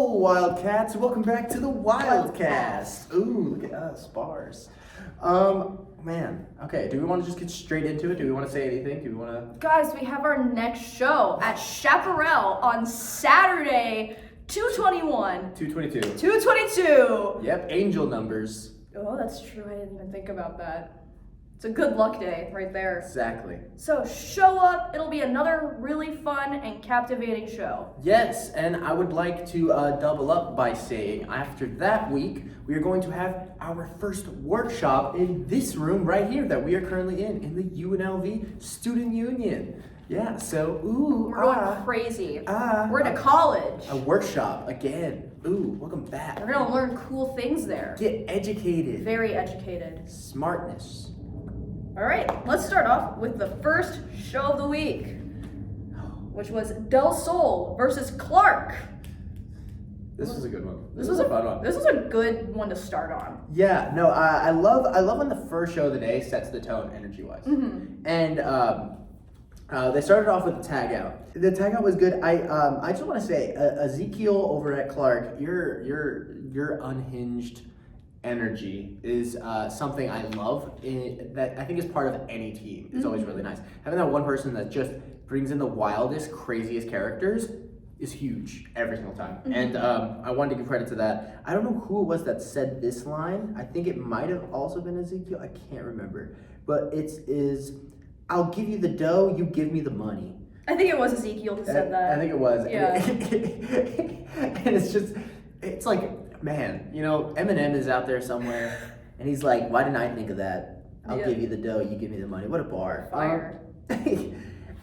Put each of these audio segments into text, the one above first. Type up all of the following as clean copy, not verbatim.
Hello, Wildcats. Welcome back to the Wildcast. Ooh, look at us, bars. Man. Okay, do we want to just get straight into it? Do we want to say anything? Do we want to... Guys, we have our next show at Chaparral on Saturday, 2/21. 222. 2/22. Yep, angel numbers. Oh, that's true. I didn't even think about that. It's a good luck day right there. Exactly. So show up. It'll be another really fun and captivating show. Yes, and I would like to double up by saying after that week, we are going to have our first workshop in this room right here that we are currently in the UNLV Student Union. Yeah, so, We're going crazy. We're in a college. A workshop again. Ooh, welcome back. We're going to learn cool things there. Get educated. Very educated. Smartness. All right, let's start off with the first show of the week, which was Del Sol versus Clark. This was a good one. This was a fun one. This was a good one to start on. Yeah, no, I love when the first show of the day sets the tone energy-wise. Mm-hmm. And they started off with the tag out. The tag out was good. I just want to say, Ezekiel over at Clark, your unhinged energy is something I love. That I think is part of any team. It's always really nice. Having that one person that just brings in the wildest, craziest characters is huge every single time. And I wanted to give credit to that. I don't know who it was that said this line. I think it might have also been Ezekiel. I can't remember. But it is, I'll give you the dough, you give me the money. I think it was Ezekiel who said that. I think it was. Yeah. And it's like, man, you know, Eminem is out there somewhere, and he's like, why didn't I think of that? I'll give you the dough, you give me the money. What a bar. Fire.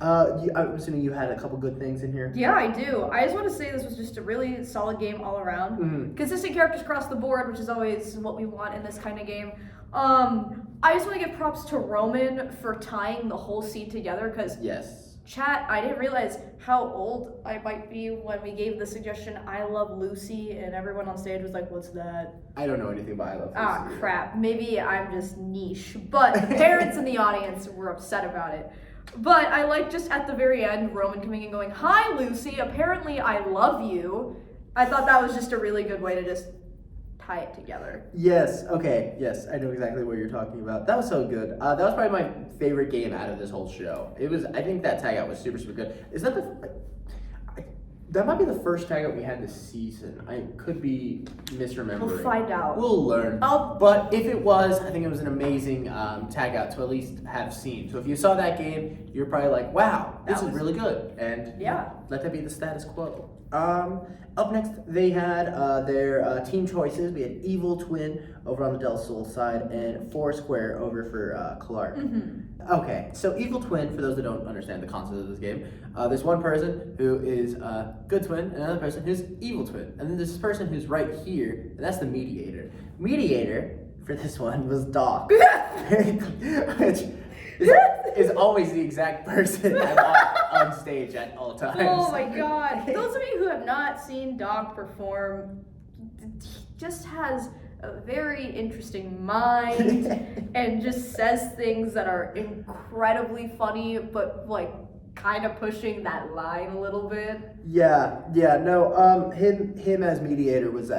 I'm assuming you had a couple good things in here. Yeah, I do. I just want to say this was just a really solid game all around. Consistent characters across the board, which is always what we want in this kind of game. I just want to give props to Roman for tying the whole scene together, because yes. Chat, I didn't realize how old I might be when we gave the suggestion, I Love Lucy, and everyone on stage was like, what's that? I don't know anything about I Love Lucy. Ah, crap. Maybe I'm just niche. But parents in the audience were upset about it. But I like just at the very end, Roman coming and going, hi, Lucy, apparently I love you. I thought that was just a really good way to just tie it together. Yes, okay, yes, I know exactly what you're talking about. That was so good. That was probably my favorite game out of this whole show. I think that tag out was super, super good. Is that that might be the first tag out we had this season. I could be misremembering. We'll find out. We'll learn. But if it was, I think it was an amazing tag out to at least have seen. So if you saw that game, you're probably like, wow, this is really good. And yeah, let that be the status quo. Up next, they had their team choices. We had Evil Twin over on the Del Sol side and Foursquare over for Clark. Okay, so Evil Twin, for those that don't understand the concept of this game, there's one person who is Good Twin and another person who's Evil Twin. And then there's this person who's right here, and that's the Mediator. Mediator, for this one, was Doc. Which is always the exact person on stage at all times. Oh my god. Those of you who have not seen Doc perform, he just has a very interesting mind and just says things that are incredibly funny, but like kind of pushing that line a little bit. Him as Mediator was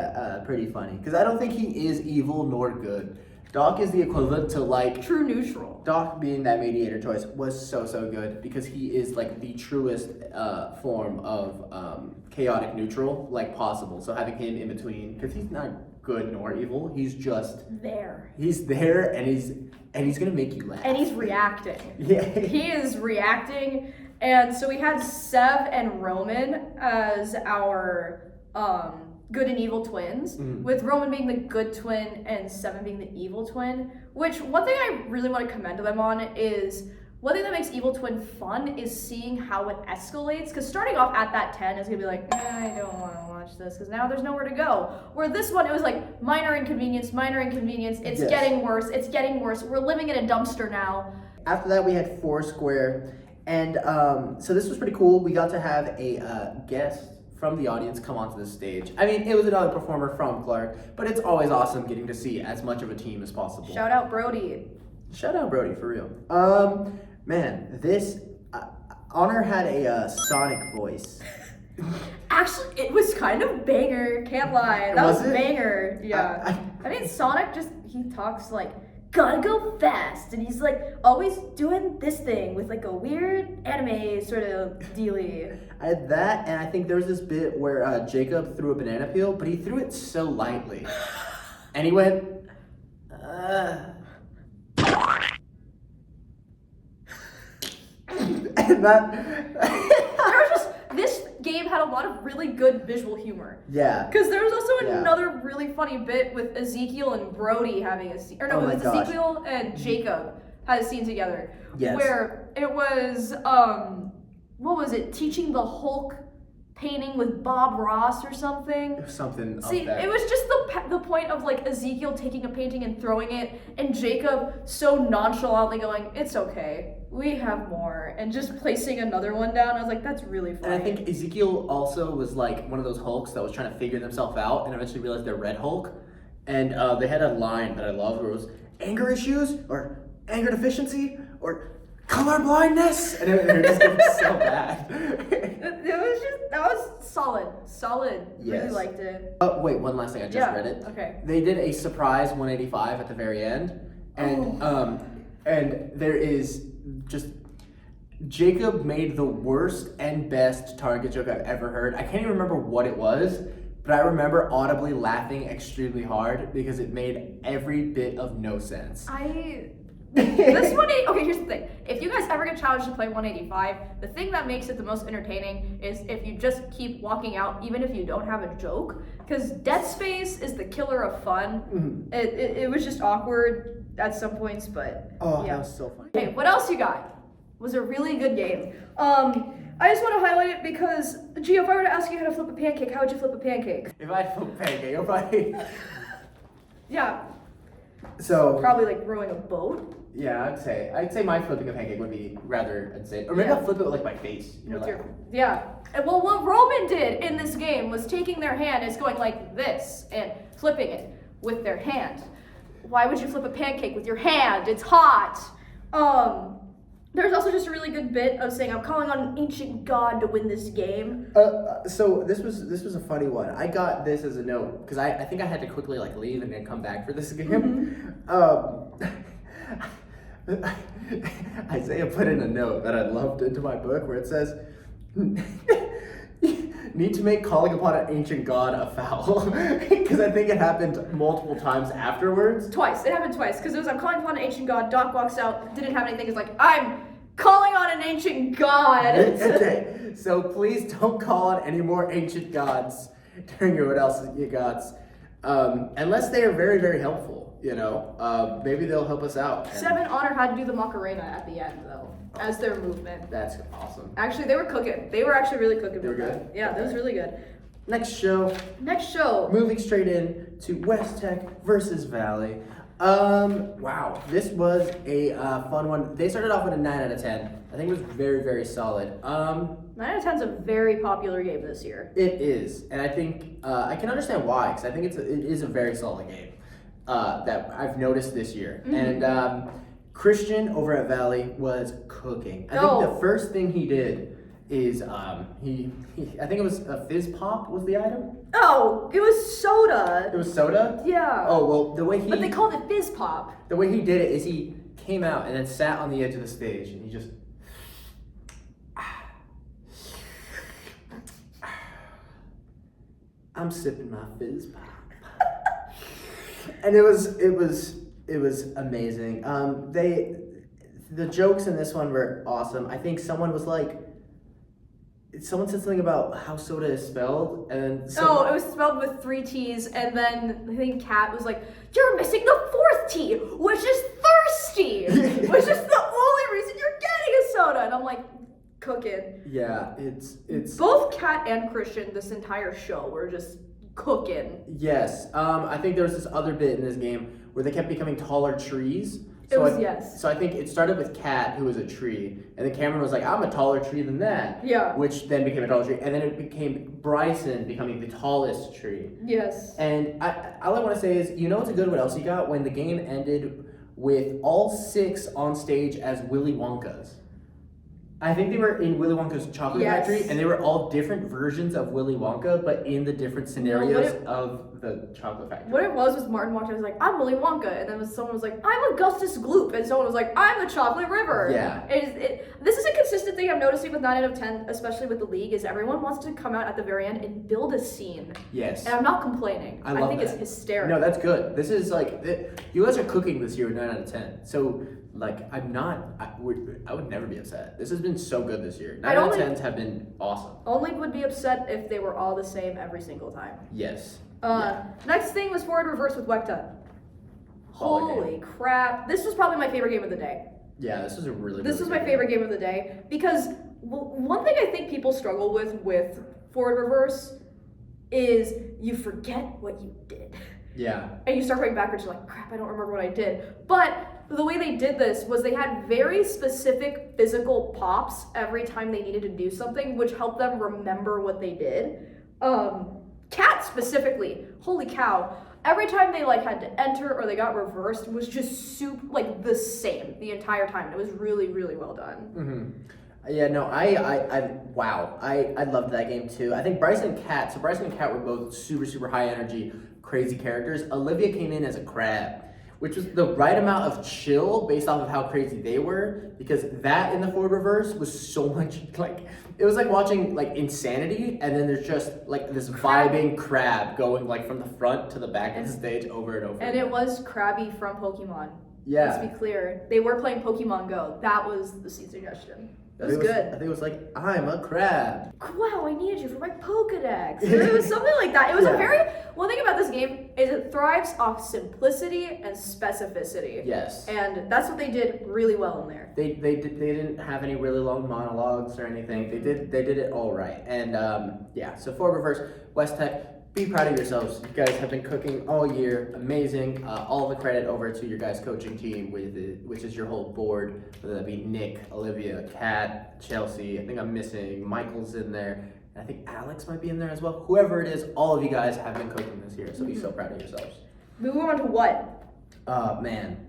pretty funny, because I don't think he is evil nor good. Doc is the equivalent to like true neutral. Doc being that Mediator choice was so good, because he is like the truest form of chaotic neutral like possible. So having him in between, because he's not good nor evil, he's just there. He's there, and he's gonna make you laugh. And he's reacting. Yeah. He is reacting, and so we had Sev and Roman as our good and evil twins, with Roman being the good twin and Seven being the evil twin, which one thing I really want to commend them on is one thing that makes Evil Twin fun is seeing how it escalates, because starting off at that 10 is going to be like, I don't want to watch this, because now there's nowhere to go. Where this one, it was like, minor inconvenience, it's getting worse, we're living in a dumpster now. After that, we had Foursquare, and so this was pretty cool. We got to have a guest from the audience come onto the stage. I mean, it was another performer from Clark, but it's always awesome getting to see as much of a team as possible. Shout out Brody. Shout out Brody, for real. Man, this Honor had a sonic voice. Actually, it was kind of banger. Can't lie. That was it? banger. Yeah. I mean, Sonic he talks like, gotta go fast, and he's like always doing this thing with like a weird anime sort of dealie. I had that, and I think there was this bit where Jacob threw a banana peel, but he threw it so lightly, and he went. And This game had a lot of really good visual humor. Yeah. Because there was also another really funny bit with Ezekiel and Brody having a scene. Or no, Oh my it was gosh. Ezekiel and Jacob had a scene together. Yes. Where it was, what was it? Teaching the Hulk painting with Bob Ross or something. Something. See, it was just the point of like Ezekiel taking a painting and throwing it, and Jacob so nonchalantly going, "It's okay, we have more," and just placing another one down. I was like, "That's really funny." And I think Ezekiel also was like one of those Hulks that was trying to figure themselves out, and eventually realized they're Red Hulk. And they had a line that I loved where it was anger issues or anger deficiency or color blindness, and it just gets so bad. That was solid. Yes. Really liked it. Oh wait, one last thing. I just read it. Okay. They did a surprise 185 at the very end, and and there is just Jacob made the worst and best Target joke I've ever heard. I can't even remember what it was, but I remember audibly laughing extremely hard because it made every bit of no sense. This 180. Okay, here's the thing. If you guys ever get challenged to play 185, the thing that makes it the most entertaining is if you just keep walking out, even if you don't have a joke. Because Dead Space is the killer of fun. Mm-hmm. It was just awkward at some points, but Oh, yeah. that was so funny. Okay, what else you got? Was a really good game. I just want to highlight it because, Gio, if I were to ask you how to flip a pancake, how would you flip a pancake? If I flip a pancake, everybody. Yeah, So probably like rowing a boat. yeah, I'd say my flipping a pancake would be rather insane, or maybe Yeah. I'll flip it with like my face. You know, With like, yeah. And well, what Roman did in this game was taking their hand and going like this and flipping it with their hand. Why would you flip a pancake with your hand? It's hot. There's also just a really good bit of saying, "I'm calling on an ancient god to win this game." So this was a funny one. I got this as a note because I think I had to quickly like leave and then come back for this game. Isaiah put in a note that I loved into my book where it says, "Need to make calling upon an ancient god a foul," because I think it happened multiple times afterwards. Twice. It happened twice because it was, "I'm calling upon an ancient god." Doc walks out, didn't have anything. It's like, "I'm calling on an ancient god." Okay, so please don't call on any more ancient gods during your what else you got, unless they are very, very helpful. You know, maybe they'll help us out. And 7 Honor had to do the Macarena at the end though, as their movement. that's awesome. Actually, they were cooking. They were actually really cooking. They were with good? that. Yeah, that was really good. Next show, Next show. moving straight in to West Tech versus Valley. Wow, this was a fun one. They started off with a 9 out of 10. I think it was very, very solid. 9 out of 10 is a very popular game this year. It is, and I think I can understand why, because I think it is a very solid game that I've noticed this year. Mm-hmm. And Christian over at Valley was cooking. I think the first thing he did is he I think it was a fizz pop was the item. Oh, it was soda. It was soda. Yeah. Oh well, the way he But they called it fizz pop. the way he did it is he came out and then sat on the edge of the stage and he just. I'm sipping my fizz pop. And it was amazing. The jokes in this one were awesome. I think someone said something about how soda is spelled, and then It was spelled with 3 T's, and then I think Kat was like, "You're missing the 4th T, which is thirsty, which is the only reason you're getting a soda." And I'm like, cooking. Yeah, it's Both Kat and Christian this entire show were just cooking. yes. I think there was this other bit in this game where they kept becoming taller trees. Yes. So I think it started with Kat, who was a tree, and then Cameron was like, "I'm a taller tree than that." Yeah. Which then became a taller tree, and then it became Bryson becoming the tallest tree. Yes. And all I want to say is, you know what's a good what else you got when the game ended with all 6 on stage as Willy Wonkas. I think they were in Willy Wonka's Chocolate Yes. Factory, and they were all different versions of Willy Wonka, but in the different scenarios of the Chocolate Factory. What it was Martin walked in and was like, I'm Willy Wonka, and then someone was like, I'm Augustus Gloop, and someone was like, I'm the Chocolate River. Yeah. This is a consistent thing I'm noticing with 9 out of 10, especially with the league, is everyone wants to come out at the very end and build a scene. Yes. And I'm not complaining. I love think that. it's hysterical. No, that's good. This is like, you guys are cooking this year with 9 out of 10. So, like, I would never be upset. This has been so good this year. 9 out of 10s have been awesome. Only would be upset if they were all the same every single time. Yes. Next thing was forward reverse with Wekta. Holy crap. This was probably my favorite game of the day. Yeah, this was a really This was good my favorite game of the day because one thing I think people struggle with forward reverse is you forget what you did. Yeah. And you start going backwards, you're like, crap, I don't remember what I did. But the way they did this was they had very specific physical pops every time they needed to do something, which helped them remember what they did. Cat specifically, holy cow. Every time they like had to enter or they got reversed was just like the same the entire time. It was really, really well done. Mm-hmm. Yeah, no, I loved that game too. I think Bryson and Kat were both super, super high energy, crazy characters. Olivia came in as a crab, which was the right amount of chill based off of how crazy they were, because that in the forward reverse was so much like, it was like watching like Insanity, and then there's just like this vibing crab going like from the front to the back of the stage over and over. And it was Krabby from Pokemon. Yeah. Let's be clear. They were playing Pokemon Go. That was the seed suggestion. It was good. I think it was like, I'm a crab. Wow, I needed you for my Pokedex. It was something like that. It was one thing about this game is it thrives off simplicity and specificity. Yes. And that's what they did really well in there. They didn't have any really long monologues or anything. They did it all right. And so forward reverse, West Tech, be proud of yourselves. You guys have been cooking all year. Amazing. All the credit over to your guys' coaching team, which is your whole board, whether that be Nick, Olivia, Kat, Chelsea. I think I'm missing Michael's in there. And I think Alex might be in there as well. Whoever it is, all of you guys have been cooking this year. So be so proud of yourselves. Moving on to what? Man.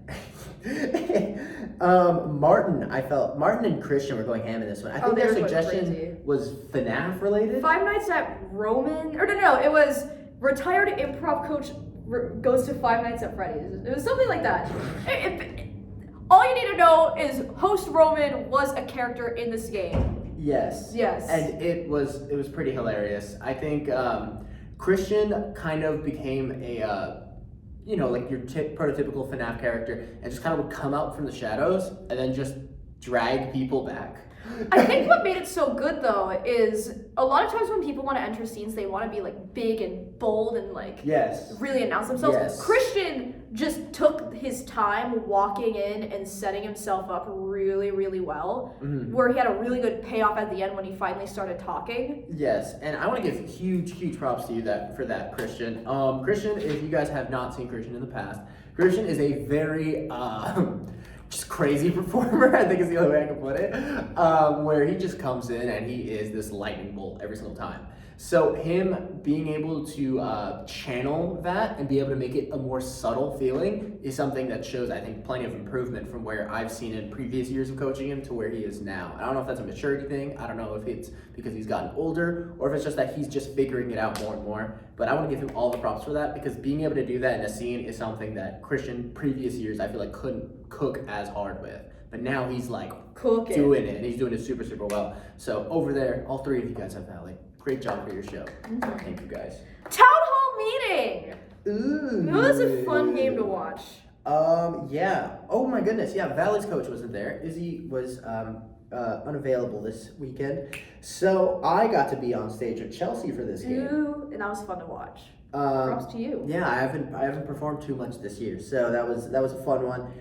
Martin and Christian were going ham in this one. I think their suggestion was FNAF related. Five Nights at Roman, or no, it was retired improv coach goes to Five Nights at Freddy's. It was something like that. All you need to know is host Roman was a character in this game. Yes. And it was pretty hilarious. I think Christian kind of became a like your prototypical FNAF character, and just kind of would come out from the shadows and then just drag people back. I think what made it so good though is a lot of times when people want to enter scenes, they want to be like big and bold and like really announce themselves. Yes. Christian just took his time walking in and setting himself up really, really well, where he had a really good payoff at the end when he finally started talking. Yes, and I want to give huge props to you for that, Christian. Christian, if you guys have not seen Christian in the past, Christian is a very just crazy performer, I think is the only way I can put it, where he just comes in and he is this lightning bolt every single time. So him being able to channel that and be able to make it a more subtle feeling is something that shows, I think, plenty of improvement from where I've seen in previous years of coaching him to where he is now. I don't know if that's a maturity thing. I don't know if it's because he's gotten older or if it's just that he's just figuring it out more and more. But I want to give him all the props for that, because being able to do that in a scene is something that Christian previous years I feel like couldn't cook as hard with. But now he's like cooking, doing it, and he's doing it super well. So over there, all three of you guys have Valley. Great job for your show. Thank you guys. Town Hall Meeting! Ooh. That was a fun game to watch. Yeah. Oh my goodness. Yeah, Valley's coach wasn't there. Izzy was unavailable this weekend. So I got to be on stage with Chelsea for this game. And that was fun to watch. Props to you. Yeah, I haven't performed too much this year, so that was a fun one.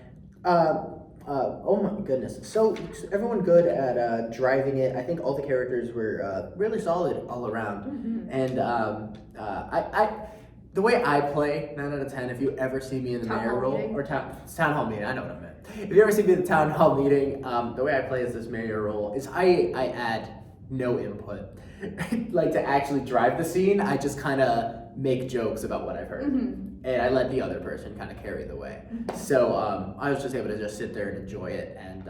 Oh my goodness. So everyone good at driving it. I think all the characters were really solid all around. And I the way I play 9 out of 10, if you ever see me in the mayor role or town hall meeting, I know what I meant. If you ever see me in the town hall meeting, the way I play as this mayor role is I add no input. Like to actually drive the scene, I just kind of make jokes about what I've heard. And I let the other person kind of carry the way. So I was just able to just sit there and enjoy it, and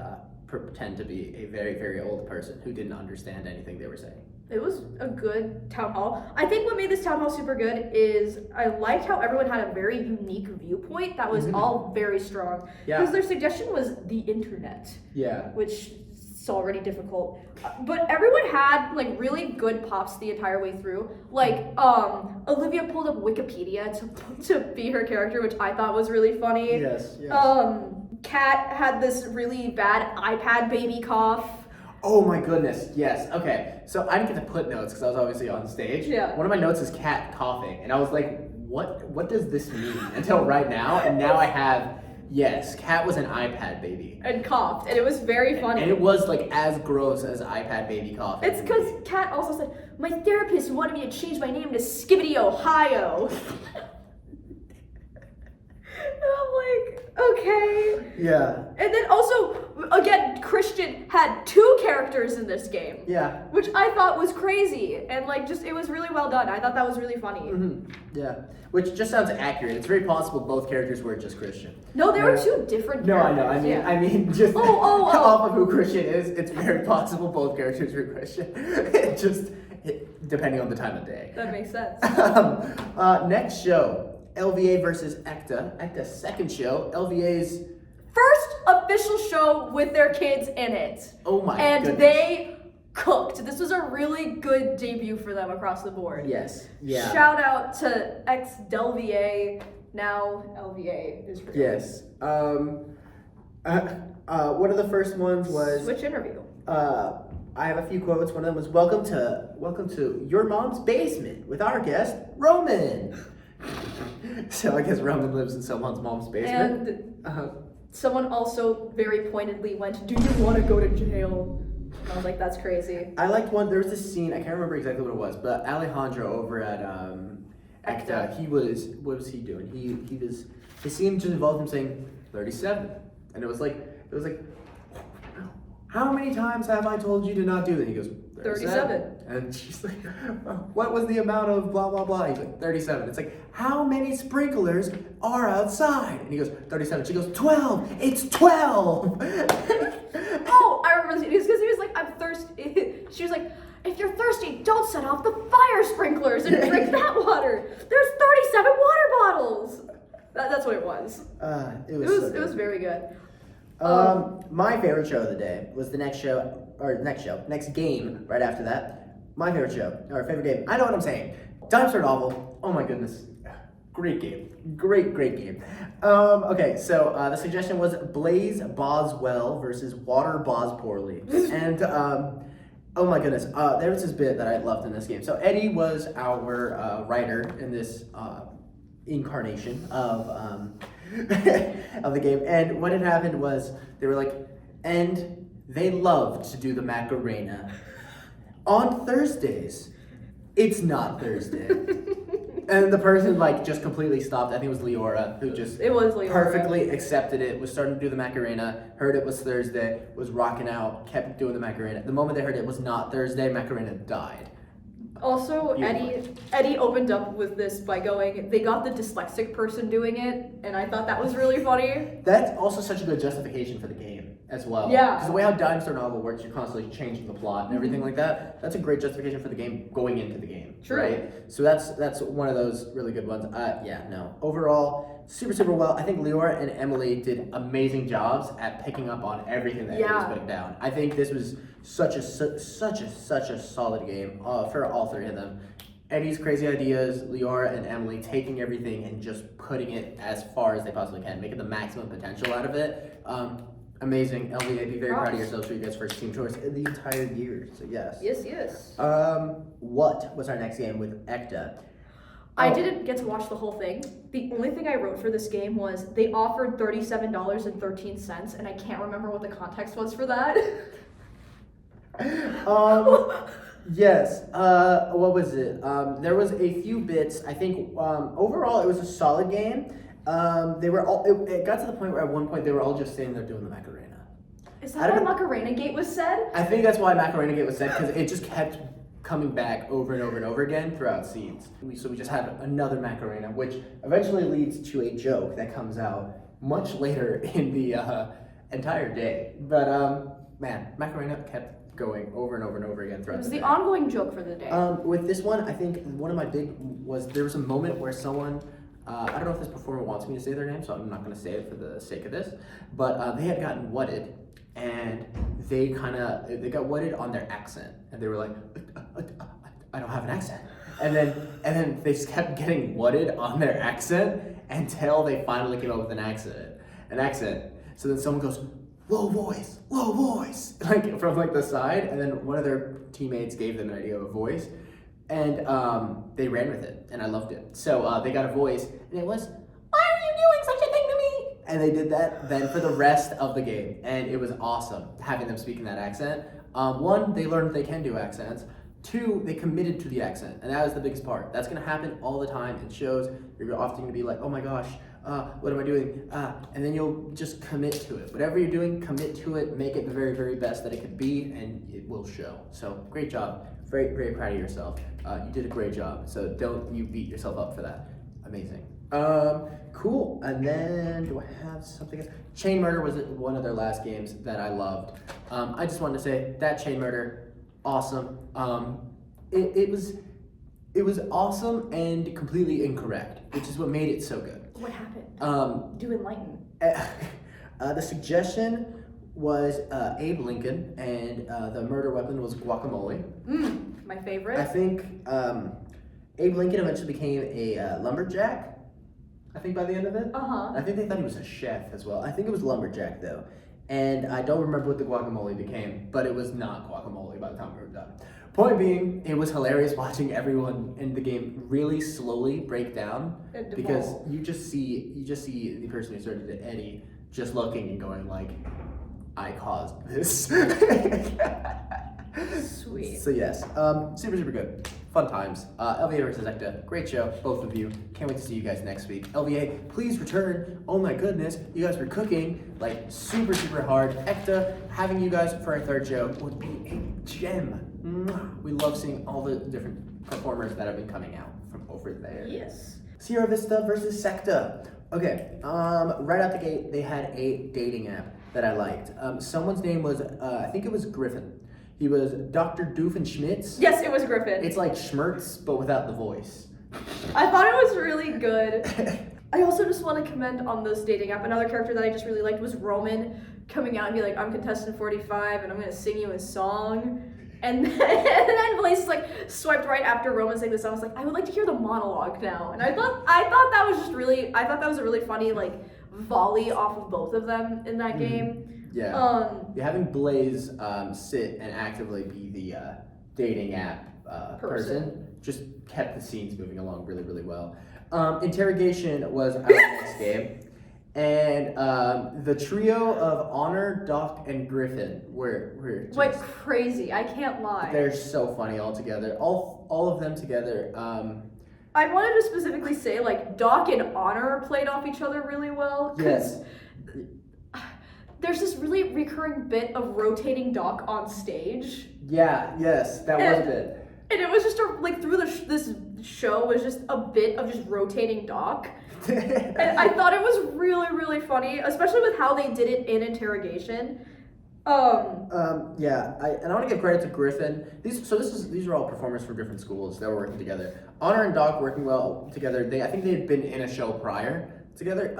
pretend to be a very, very old person who didn't understand anything they were saying. It was a good town hall. I think what made this town hall super good is I liked how everyone had a very unique viewpoint that was all very strong. Yeah. Because their suggestion was the internet. Yeah. Which is already difficult. But everyone had like really good pops the entire way through. Like, Olivia pulled up Wikipedia to be her character, which I thought was really funny. Yes. Kat had this really bad iPad baby cough. Oh my goodness, yes. Okay, so I didn't get to put notes because I was obviously on stage. Yeah. One of my notes is cat coughing, and I was like, what does this mean? Until right now, and now I have, yes, Cat was an iPad baby. And coughed, and it was very funny. And it was like as gross as iPad baby coughing. It's because Kat also said, my therapist wanted me to change my name to Skibbity Ohio. And I'm like, okay. Yeah. And then also, again, Christian had 2 characters in this game. Yeah. Which I thought was crazy. And like, just, it was really well done. I thought that was really funny. Mm-hmm. Yeah. Which just sounds accurate. It's very possible both characters were just Christian. No, they were 2 different No, characters. I know. Yeah. I mean, just Oh. off of who Christian is, it's very possible both characters were Christian. Depending on the time of day. That makes sense. Next show. LVA versus Ecta. Ecta's second show. LVA's First official show with their kids in it. Oh my and goodness. they cooked. This was a really good debut for them across the board. Yes. Yeah. Shout out to ex Delvier, now LVA Israel. Yes. One of the first ones was Switch interview. I have a few quotes. One of them was welcome to your mom's basement with our guest Roman. So I guess Roman lives in someone's mom's basement. And someone also very pointedly went, "Do you want to go to jail?" And I was like, "That's crazy." I liked one. There was this scene. I can't remember exactly what it was, but Alejandro over at Ecta, what was he doing? He seemed to involve him saying 37, and it was like, how many times have I told you to not do that? He goes 37. And she's like, what was the amount of blah blah blah? He's like 37. It's like, how many sprinklers are outside? And he goes 37. She goes 12. It's 12. Oh, I remember this because he was like, "I'm thirsty." She was like, "If you're thirsty, don't set off the fire sprinklers and drink that water. There's 37 water bottles." That's what it was. It was very good. My favorite show of the day was the next game right after that. My favorite show, or favorite game. I know what I'm saying. Dinosaur Novel. Oh my goodness. Great game. Great game. Okay, so the suggestion was Blaze Boswell versus Water Bosporley. And oh my goodness, there was this bit that I loved in this game. So Eddie was our writer in this incarnation of of the game. And what had happened was they were like, and they loved to do the Macarena on Thursdays. It's not Thursday. And the person like just completely stopped. I think it was Leora who just perfectly accepted it, was starting to do the Macarena, heard it was Thursday, was rocking out, kept doing the Macarena. The moment they heard it was not Thursday, Macarena died. Also, Eddie opened up with this by going, they got the dyslexic person doing it, and I thought that was really funny. That's also such a good justification for the game as well. Yeah. Because the way how Dinosaur Novel works, you're constantly changing the plot and everything like that. That's a great justification for the game going into the game. True. Right? So that's one of those really good ones. Overall, super well. I think Leora and Emily did amazing jobs at picking up on everything that Eddie was putting down. I think this was such a solid game for all three of them. Eddie's crazy ideas, Leora and Emily taking everything and just putting it as far as they possibly can, making the maximum potential out of it. Amazing. LVA, be very proud of yourselves for your guys' first team choice in the entire year. So yes. Yes. What was our next game with Ecta? I didn't get to watch the whole thing. The only thing I wrote for this game was they offered $37.13, and I can't remember what the context was for that. Yes. What was it? There was a few bits. I think overall it was a solid game. They were all. It got to the point where at one point they were all just sitting there doing the Macarena. Is that why Macarena Gate was said? I think that's why Macarena Gate was said, because it just kept coming back over and over and over again throughout scenes. So we just had another Macarena, which eventually leads to a joke that comes out much later in the entire day. But man, Macarena kept going over and over and over again It throughout was the the day. ongoing joke for the day. With this one, I think one of my big was there was a moment where someone, I don't know if this performer wants me to say their name, so I'm not going to say it for the sake of this, but they had gotten wutted, and they got wutted on their accent, and they were like, I don't have an accent, and then they just kept getting wutted on their accent until they finally came up with an accent. So then someone goes, low voice, like from like the side, and then one of their teammates gave them an idea of a voice, and they ran with it, and I loved it. So they got a voice, and it was, why are you doing such a thing to me? And they did that then for the rest of the game, and it was awesome having them speak in that accent. One, they learned they can do accents. Two, they committed to the accent, and that was the biggest part. That's gonna happen all the time in shows. You're often gonna be like, oh my gosh, what am I doing? And then you'll just commit to it. Whatever you're doing, commit to it, make it the very, very best that it could be, and it will show. So great job. Very, very proud of yourself. You did a great job. So don't you beat yourself up for that. Amazing. Cool. And then do I have something else? Chain Murder was one of their last games that I loved. I just wanted to say that Chain Murder, awesome. It was awesome and completely incorrect, which is what made it so good. What happened? Do enlighten. The suggestion was Abe Lincoln, and the murder weapon was guacamole. My favorite. I think Abe Lincoln eventually became a lumberjack, I think, by the end of it. I think they thought he was a chef as well. I think it was lumberjack, though. And I don't remember what the guacamole became, but it was not guacamole by the time we were done. Point being, it was hilarious watching everyone in the game really slowly break down, because you just see the person who started it, Eddie, just looking and going like, I caused this. Sweet. So yes, super good, fun times. LVA versus Ecta, great show, both of you. Can't wait to see you guys next week. LVA, please return. Oh my goodness, you guys were cooking like super hard. Ecta, having you guys for our third show would be a gem. We love seeing all the different performers that have been coming out from over there. Yes. Sierra Vista versus Secta. Okay, right out the gate, they had a dating app that I liked. Someone's name was, I think it was Griffin. He was Dr. Doofenshmirtz. Yes, it was Griffin. It's like Schmertz, but without the voice. I thought it was really good. I also just want to commend on this dating app. Another character that I just really liked was Roman coming out and be like, I'm contestant 45 and I'm going to sing you a song. And then Blaze like swiped right after Roman saying this. I was like, I would like to hear the monologue now. And I thought that was just really, I thought that was a really funny like volley off of both of them in that game. Yeah. Having Blaze sit and actively be the dating app person just kept the scenes moving along really well. Interrogation was our next game. And the trio of Honor, Doc, and Griffin were just, like crazy. I can't lie. They're so funny all together. All of them together. I wanted to specifically say like Doc and Honor played off each other really well. Yes. There's this really recurring bit of rotating Doc on stage. Yeah. Yes, that was a bit. And it was just through this show was just a bit of just rotating Doc. And I thought it was really funny, especially with how they did it in Interrogation. Yeah, and I want to give credit to Griffin. These are all performers from different schools that were working together. Honor and Doc working well together. I think they had been in a show prior together.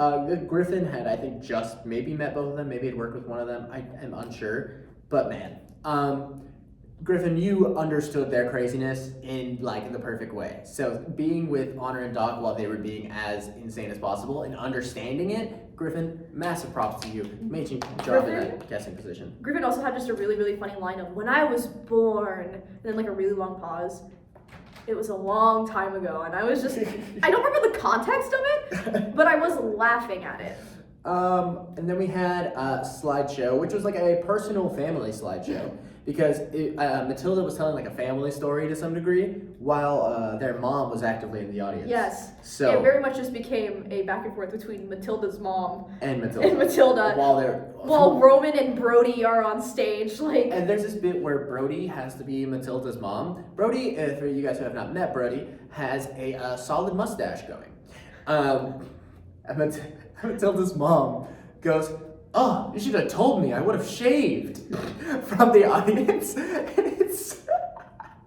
Griffin had, I think, just maybe met both of them. Maybe had worked with one of them. I am unsure. But man, Griffin, you understood their craziness in like the perfect way. So being with Honor and Doc while they were being as insane as possible and understanding it, Griffin, massive props to you. Made you job in that guessing position. Griffin also had just a really funny line of "When I was born," and then like a really long pause. It was a long time ago, and I was just I don't remember the context of it, but I was laughing at it. And then we had a slideshow, which was like a personal family slideshow. Because Matilda was telling like a family story to some degree, while their mom was actively in the audience. Yes. So it very much just became a back and forth between Matilda's mom and Matilda. While Roman and Brody are on stage, like. And there's this bit where Brody has to be Matilda's mom. Brody, for you guys who have not met Brody, has a solid mustache going. And Matilda's mom goes, "Oh, you should have told me. I would have shaved," from the audience.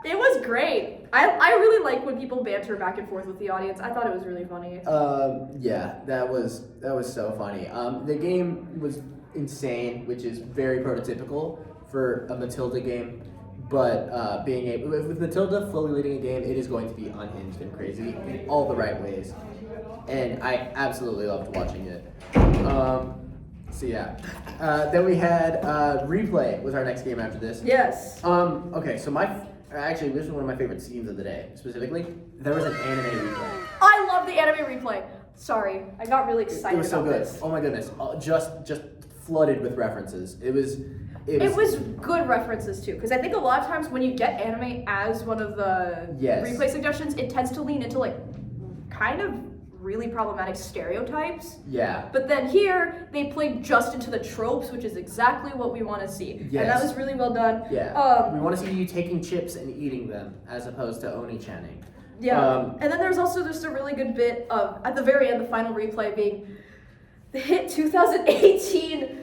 It was great. I really like when people banter back and forth with the audience. I thought it was really funny. Yeah, that was so funny. The game was insane, which is very prototypical for a Matilda game. But being able, with Matilda fully leading a game, it is going to be unhinged and crazy in all the right ways, and I absolutely loved watching it. So yeah, then we had Replay was our next game after this. Yes. Okay, so actually this was one of my favorite scenes of the day. Specifically, there was an anime replay. I love the anime replay. Sorry, I got really excited. It was so about good. This. Oh my goodness, just flooded with references. It was good references too, because I think a lot of times when you get anime as one of the replay suggestions, it tends to lean into like kind of really problematic stereotypes. Yeah. But then here they played just into the tropes, which is exactly what we want to see. Yes. And that was really well done. Yeah. We want to see you taking chips and eating them as opposed to Oni-channing. Yeah. And then there's also just a really good bit of at the very end, the final replay being the hit 2018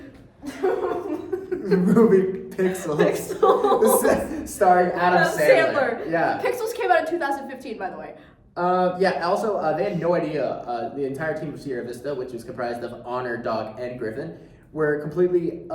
movie Pixels. Starring Adam Sandler. Yeah. Pixels came out in 2015, by the way. Yeah, also, they had no idea, the entire team of Sierra Vista, which was comprised of Honor, Dog, and Griffin, were completely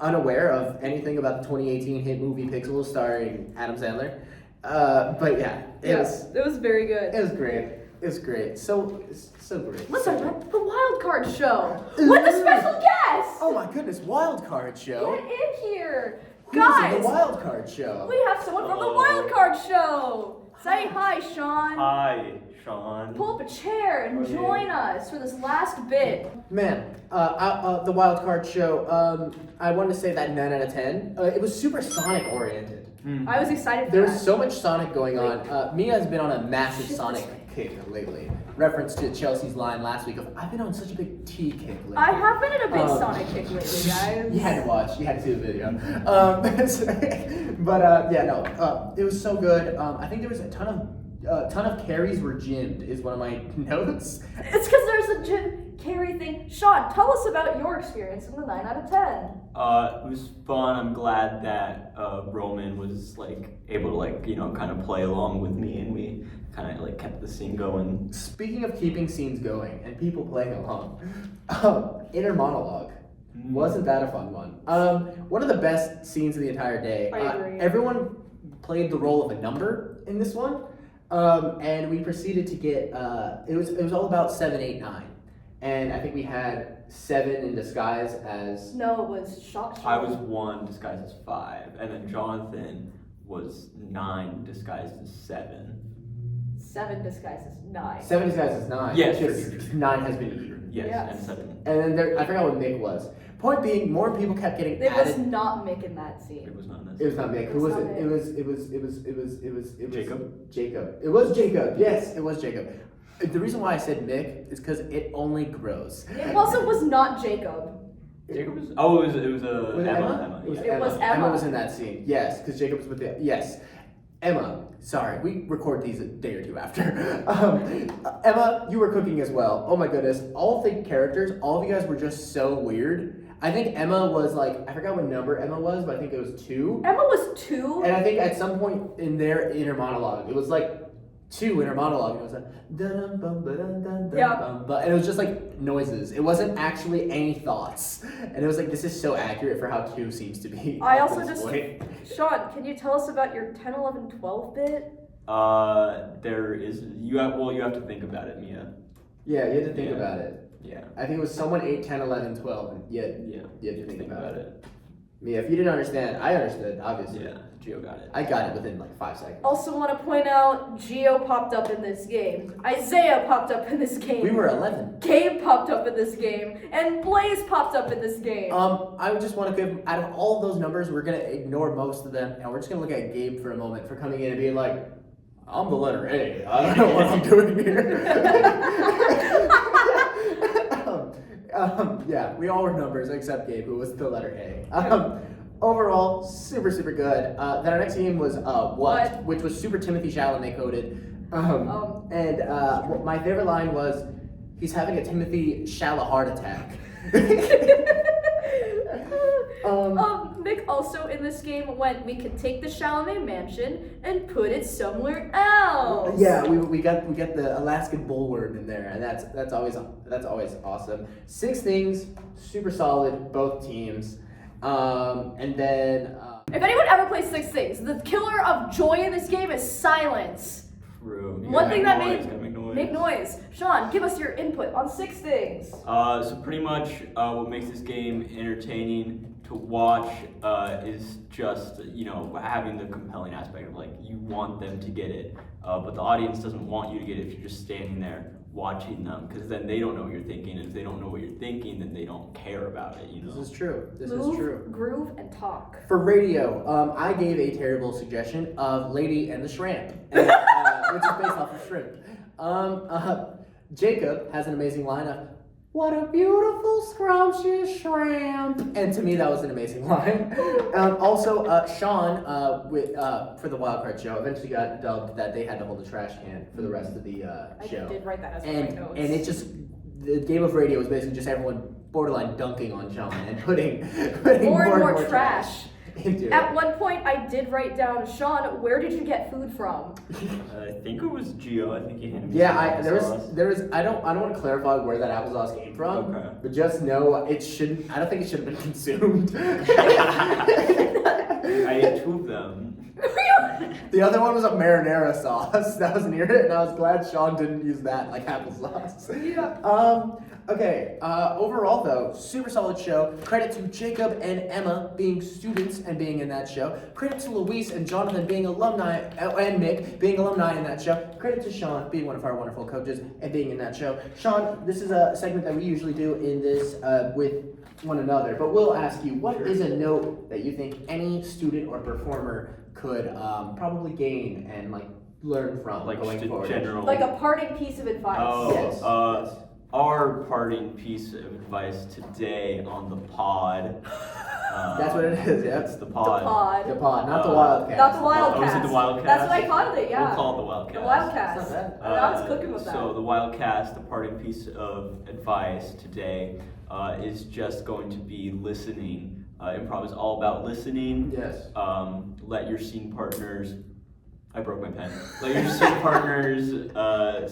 unaware of anything about the 2018 hit movie Pixels starring Adam Sandler. But yeah, it was very good. It was great. It was great. So great. Let's talk about the Wildcard show with a special guest. Oh my goodness, Wildcard show. Get in here. Who's Guys, in the Wildcard show? We have someone from the Wildcard show. Say hi, Sean. Hi, Sean. Pull up a chair and join us for this last bit. Man, the Wildcard show, I wanted to say that 9 out of 10. It was super Sonic oriented. I was excited for There that. was so much Sonic going on. Mia has been on a massive Sonic kick lately. Reference to Chelsea's line last week of, I've been on such a big T kick lately. I have been in a big Sonic kick lately, guys. You had to watch. You had to see the video. It was so good. I think there was a ton of carries were gymmed is one of my notes. It's because there's a gym carry thing. Sean, tell us about your experience in the 9 out of 10. It was fun. I'm glad that Roman was able to kind of play along with me, and we kind of kept the scene going. Speaking of keeping scenes going and people playing along, inner monologue. Wasn't that a fun one? One of the best scenes of the entire day. I agree. Everyone played the role of a number in this one, and we proceeded to get. It was all about 7, 8, 9, and I think we had 7 in disguise as. No, it was Shock. I was 1 disguised as 5, and then Jonathan was 9 disguised as 7. 7 disguised as 9. 7 disguised as 9. Yes. Just 9 has been eaten. Yes, and 7. And then there, I forgot what Mick was. Point being, more people kept getting It added. was not Mick in that scene. It was not It was not Mick. Who was not it? Mick. It was Jacob? Jacob. It was Jacob. Yes, it was Jacob. The reason why I said Mick is because it only grows. It also was not Jacob. Jacob was. Oh, it was Was it Emma. It was Yeah. It was Emma. Emma. Emma was in that scene. Yes, because Jacob was with the yes. Emma, sorry, we record these a day or two after. Emma, you were cooking as well. Oh my goodness, all the characters, all of you guys were just so weird. I think Emma was I forgot what number Emma was, but I think it was 2. Emma was 2. And I think at some point in their inner monologue, it was 2 inner monologue, and it was and it was just noises. It wasn't actually any thoughts, and it was this is so accurate for how 2 seems to be. I at also this just point. Sean, can you tell us about your 10, 11, 12 bit? There is you have to think about it, Mia. Yeah, you had to think Yeah. about it. Yeah. I think it was someone 8, 10, 11, 12, and Yeah. you had to think about it. Mia, if you didn't understand, I understood, obviously. Yeah. Gio got it. I got it within 5 seconds. Also want to point out, Gio popped up in this game. Isaiah popped up in this game. We were 11. Gabe popped up in this game. And Blaze popped up in this game. I would just want to give, out of all of those numbers, we're going to ignore most of them, and we're just going to look at Gabe for a moment for coming in and being I'm the letter A. I don't know what I'm doing here. Yeah, we all were numbers except Gabe, who was the letter A. Overall, super, super good. Then our next game was What, which was super Timothy Chalamet coded. My favorite line was, he's having a Timothy Shala heart attack. Nick also in this game went, we could take the Chalamet mansion and put it somewhere else. Yeah, we got the Alaskan bullworm in there, and that's always awesome. 6 things, super solid, both teams. And then If anyone ever plays 6 things, the killer of joy in this game is silence. True. One thing that make noise. Sean, give us your input on 6 things. So pretty much what makes this game entertaining to watch is just, having the compelling aspect of like you want them to get it, but the audience doesn't want you to get it if you're just standing there watching them, because then they don't know what you're thinking, and if they don't know what you're thinking, then they don't care about it. This is true. Move, groove, and talk. For radio, I gave a terrible suggestion of Lady and the Shrimp, and, which is based off of shrimp. Jacob has an amazing line of, "What a beautiful scrumptious shrimp," and to me that was an amazing line. Also, Sean, for the Wildcard show, eventually got dubbed that they had to hold a trash can for the rest of the show. I did write that as one of my notes. And it just, the game of radio was basically just everyone borderline dunking on Sean and putting more and more trash into it. At one point, I did write down, Sean, where did you get food from? I think it was Gio. I think he handed me Yeah, some there was. I don't want to clarify where that applesauce came from. Okay. But just know it shouldn't. I don't think it should have been consumed. I ate 2 of them. The other one was a marinara sauce that was near it, and I was glad Sean didn't use that like applesauce. Yeah. Okay. Overall, though, super solid show. Credit to Jacob and Emma being students and being in that show. Credit to Luis and Jonathan being alumni, and Nick being alumni in that show. Credit to Sean being one of our wonderful coaches and being in that show. Sean, this is a segment that we usually do in this with one another, but we'll ask you, what is a note that you think any student or performer could probably gain and like learn from going forward? General. Like a parting piece of advice. Oh, Yes. Our parting piece of advice today on the pod. That's what it is, yeah. It's the pod. The pod, not the Wildcast. Not the Wildcast. Oh, is it the Wildcast? That's what I called it, yeah. We'll call it the Wildcast. The Wildcast. It's not bad. I was cooking with that. So the Wildcast, the parting piece of advice today is just going to be listening. Improv is all about listening. Yes. Let your scene partners. I broke my pen. Let your scene partners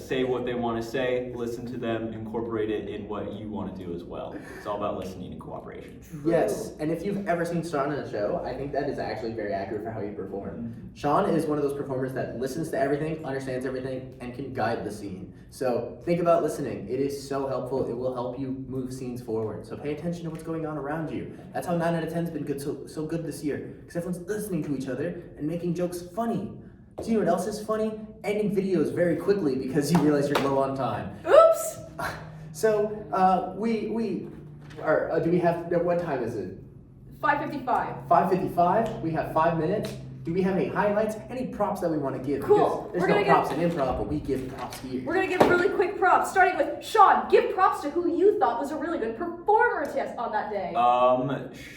say what they want to say, listen to them, incorporate it in what you want to do as well. It's all about listening and cooperation. Yes, and if you've ever seen Sean in a show, I think that is actually very accurate for how you perform. Sean is one of those performers that listens to everything, understands everything, and can guide the scene. So think about listening. It is so helpful. It will help you move scenes forward. So pay attention to what's going on around you. That's how 9 out of 10 has been good, so good this year. Because everyone's listening to each other and making jokes funny. Do you know what else is funny? Ending videos very quickly because you realize you're low on time. Oops! So, we are, do we have, what time is it? 5:55. 5:55, we have 5 minutes. Do we have any highlights, any props that we want to give? Cool. Because there's no props in improv, but we give props here. We're gonna give really quick props, starting with Sean. Give props to who you thought was a really good performer on that day.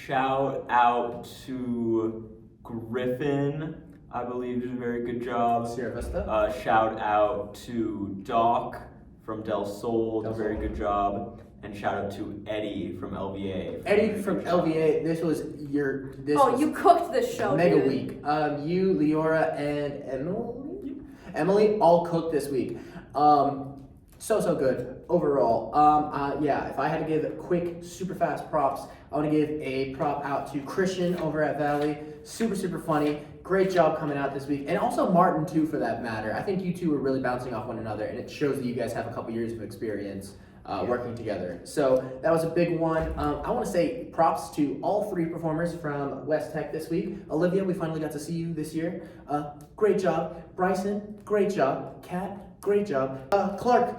Shout out to Griffin. I believe did a very good job. Sierra Vista. Shout out to Doc from Del Sol, did a very good job. And shout out to Eddie from LVA. Eddie from LVA, this was your... You cooked this show, mega dude. week. You, Leora, and Emily all cooked this week. So good overall. Yeah, if I had to give quick, super fast props, I want to give a prop out to Christian over at Valley. Super funny. Great job coming out this week. And also Martin, too, for that matter. I think you two are really bouncing off one another, and it shows that you guys have a couple years of experience working together. So that was a big one. I want to say props to all 3 performers from West Tech this week. Olivia, we finally got to see you this year. Great job. Bryson, great job. Kat, great job. Clark,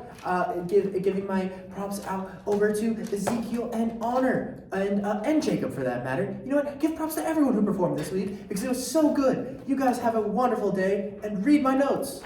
giving my props out over to Ezekiel and Honor, and Jacob for that matter. You know what? Give props to everyone who performed this week because it was so good. You guys have a wonderful day, and read my notes.